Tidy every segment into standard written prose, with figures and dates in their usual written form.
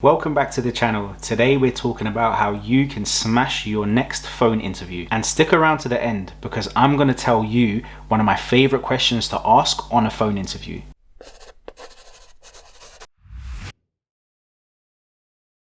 Welcome back to the channel. Today we're talking about how you can smash your next phone interview. And stick around to the end because I'm going to tell you one of my favorite questions to ask on a phone interview.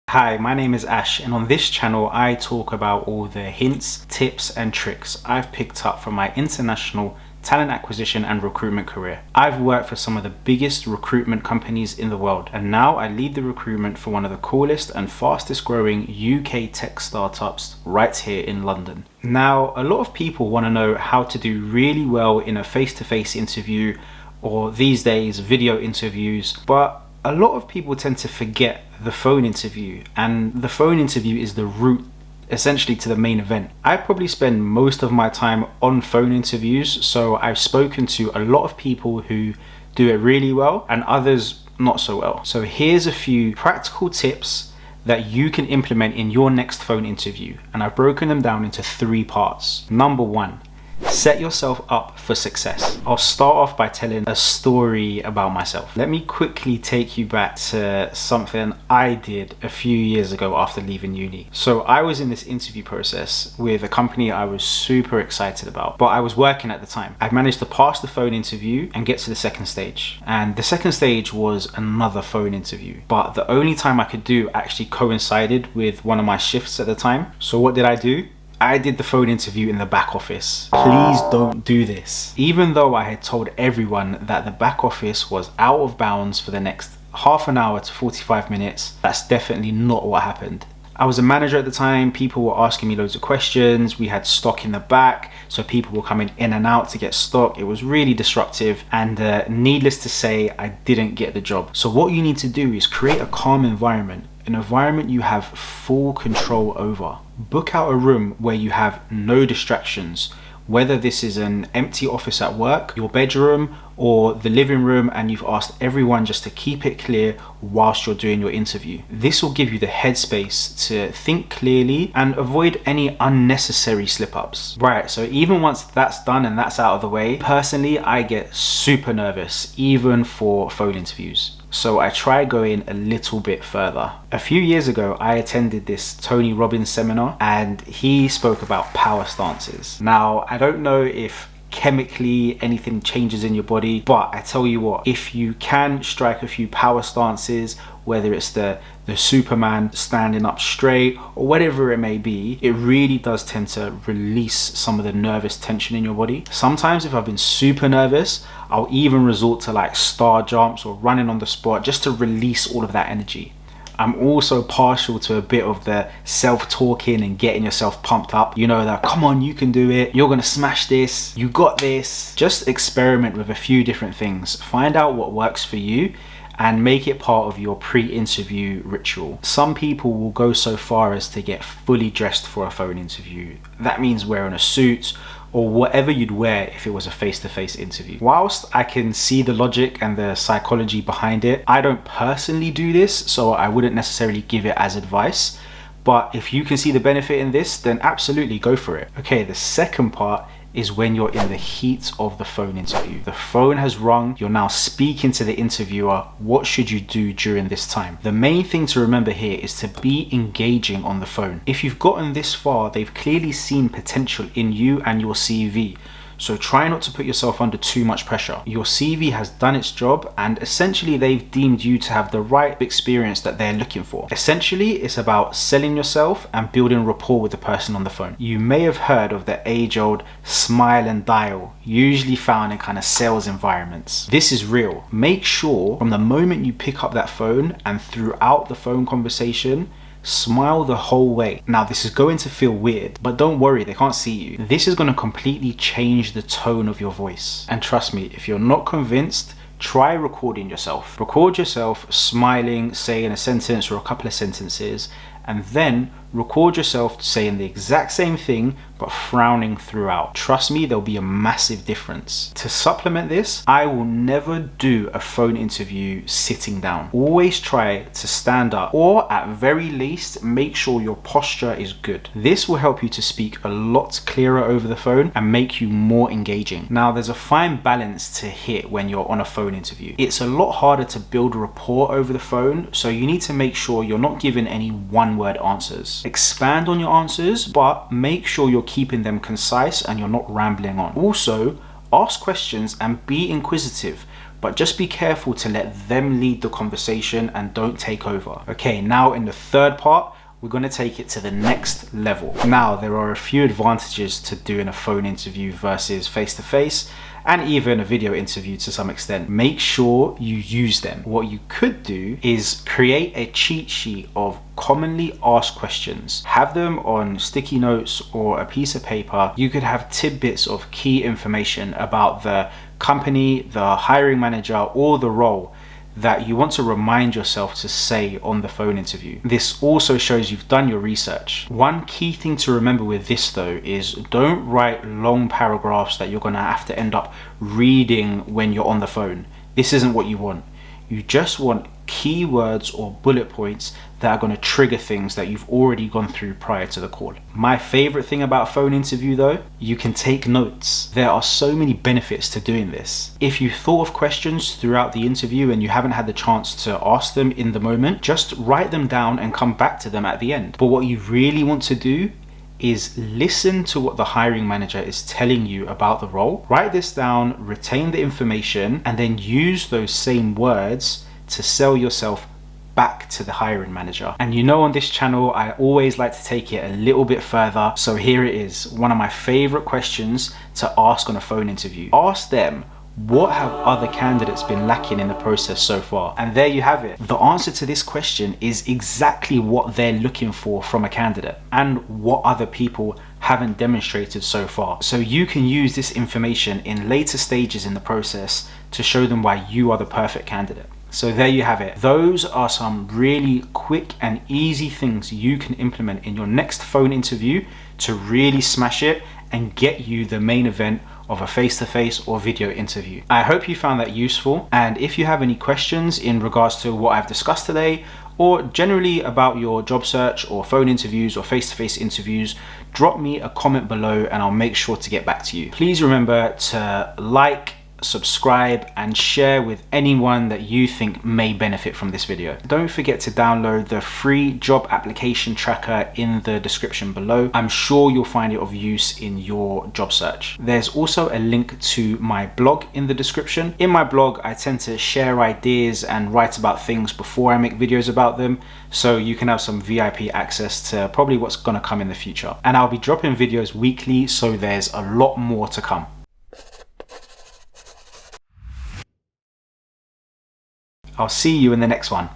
Hi, my name is Ash, and on this channel I talk about all the hints, tips and tricks I've picked up from my international talent acquisition and recruitment career. I've worked for some of the biggest recruitment companies in the world, and now I lead the recruitment for one of the coolest and fastest growing UK tech startups right here in London. Now, a lot of people want to know how to do really well in a face-to-face interview, or these days video interviews, but a lot of people tend to forget the phone interview, and the phone interview is the route essentially to the main event. I probably spend most of my time on phone interviews, so I've spoken to a lot of people who do it really well and others not so well. So here's a few practical tips that you can implement in your next phone interview, and I've broken them down into 3 parts. Number 1, set yourself up for success. I'll start off by telling a story about myself. Let me quickly take you back to something I did a few years ago after leaving uni. So I was in this interview process with a company I was super excited about, but I was working at the time. I managed to pass the phone interview and get to the second stage. And the second stage was another phone interview, but the only time I could do actually coincided with one of my shifts at the time. So what did I do? I did the phone interview in the back office. Please don't do this. Even though I had told everyone that the back office was out of bounds for the next half an hour to 45 minutes, that's definitely not what happened. I was a manager at the time. People were asking me loads of questions. We had stock in the back, so people were coming in and out to get stock. It was really disruptive, and needless to say, I didn't get the job. So what you need to do is create a calm environment, an environment you have full control over. Book out a room where you have no distractions, whether this is an empty office at work, your bedroom, or the living room, and you've asked everyone just to keep it clear whilst you're doing your interview. This will give you the headspace to think clearly and avoid any unnecessary slip-ups. Right, so even once that's done and that's out of the way, personally, I get super nervous, even for phone interviews. So I try going a little bit further. A few years ago, I attended this Tony Robbins seminar, and he spoke about power stances. Now, I don't know if chemically anything changes in your body, but I tell you what, if you can strike a few power stances, whether it's the Superman standing up straight or whatever it may be, it really does tend to release some of the nervous tension in your body. Sometimes if I've been super nervous, I'll even resort to like star jumps or running on the spot just to release all of that energy. I'm also partial to a bit of the self-talking and getting yourself pumped up. You know that, come on, you can do it. You're gonna smash this. You got this. Just experiment with a few different things. Find out what works for you and make it part of your pre-interview ritual. Some people will go so far as to get fully dressed for a phone interview. That means wearing a suit or whatever you'd wear if it was a face-to-face interview. Whilst I can see the logic and the psychology behind it, I don't personally do this, so I wouldn't necessarily give it as advice. But if you can see the benefit in this, then absolutely go for it. Okay, the second part is when you're in the heat of the phone interview. The phone has rung, you're now speaking to the interviewer. What should you do during this time? The main thing to remember here is to be engaging on the phone. If you've gotten this far, they've clearly seen potential in you and your CV. So try not to put yourself under too much pressure. Your CV has done its job, and essentially they've deemed you to have the right experience that they're looking for. Essentially, it's about selling yourself and building rapport with the person on the phone. You may have heard of the age-old smile and dial, usually found in kind of sales environments. This is real. Make sure from the moment you pick up that phone and throughout the phone conversation, smile the whole way. Now, this is going to feel weird, but don't worry, they can't see you. This is going to completely change the tone of your voice. And trust me, if you're not convinced, try recording yourself. Record yourself smiling, saying a sentence or a couple of sentences, and then record yourself saying the exact same thing, but frowning throughout. Trust me, there'll be a massive difference. To supplement this, I will never do a phone interview sitting down. Always try to stand up, or at very least, make sure your posture is good. This will help you to speak a lot clearer over the phone and make you more engaging. Now, there's a fine balance to hit when you're on a phone interview. It's a lot harder to build rapport over the phone, so you need to make sure you're not giving any one-word answers. Expand on your answers, but make sure you're keeping them concise and you're not rambling on. Also, ask questions and be inquisitive, but just be careful to let them lead the conversation and don't take over. Okay, now in the third part, we're going to take it to the next level. Now, there are a few advantages to doing a phone interview versus face-to-face, and even a video interview to some extent. Make sure you use them. What you could do is create a cheat sheet of commonly asked questions. Have them on sticky notes or a piece of paper. You could have tidbits of key information about the company, the hiring manager, or the role that you want to remind yourself to say on the phone interview. This also shows you've done your research. One key thing to remember with this though is don't write long paragraphs that you're gonna have to end up reading when you're on the phone. This isn't what you want. You just want keywords or bullet points that are going to trigger things that you've already gone through prior to the call. My favorite thing about a phone interview though, you can take notes. There are so many benefits to doing this. If you thought of questions throughout the interview and you haven't had the chance to ask them in the moment, just write them down and come back to them at the end. But what you really want to do is listen to what the hiring manager is telling you about the role. Write this down, retain the information, and then use those same words to sell yourself back to the hiring manager. And you know, on this channel, I always like to take it a little bit further. So here it is, one of my favorite questions to ask on a phone interview. Ask them, what have other candidates been lacking in the process so far? And there you have it. The answer to this question is exactly what they're looking for from a candidate and what other people haven't demonstrated so far. So you can use this information in later stages in the process to show them why you are the perfect candidate. So there you have it. Those are some really quick and easy things you can implement in your next phone interview to really smash it and get you the main event of a face-to-face or video interview. I hope you found that useful, and if you have any questions in regards to what I've discussed today or generally about your job search or phone interviews or face-to-face interviews, drop me a comment below and I'll make sure to get back to you. Please remember to like, subscribe and share with anyone that you think may benefit from this video. Don't forget to download the free job application tracker in the description below. I'm sure you'll find it of use in your job search. There's also a link to my blog in the description. In my blog, I tend to share ideas and write about things before I make videos about them, so you can have some VIP access to probably what's gonna come in the future. And I'll be dropping videos weekly, so there's a lot more to come. I'll see you in the next one.